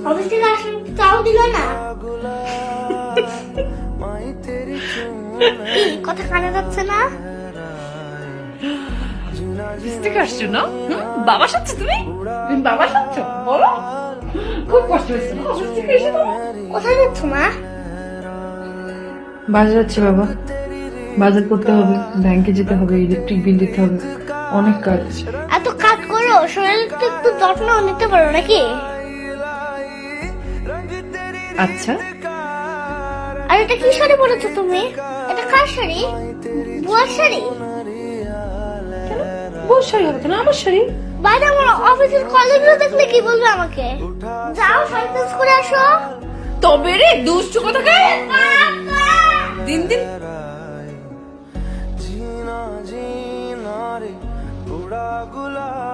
Office থেকে আসলে চাও দিল না। কি কথা কানে যাচ্ছে না? অফিস থেকে আসছো না? বাবা সাথে তুমি বাবা সাথে বলো, খুব কষ্ট হয়েছে না অফিস থেকে এসে? কোথায় যাচ্ছ মা? বাজার যাচ্ছি বাবা, বাজার করতে হবে, ব্যাংকে যেতে হবে, ইলেকট্রিক বিল দিতে হবে, অনেক কাজ। এত কাজ করো, শরীরের তো একটু যত্ন নিতে পারো নাকি? আচ্ছা, আর এটা কি শাড়ি পরেছো তুমি? এটা কার শাড়ি? বুয়ার শাড়ি? বউ শাড়ি হবে কেন? আমার শাড়ি। বাইরে আমার অফিসের কলিগরা দেখলে কি বলবে আমাকে? যাও শাড়ি চেঞ্জ করে আসো। তবে রে দুষ্টু কোথাকার, দিন দিন जीना जीना रे थोड़ा गुलाब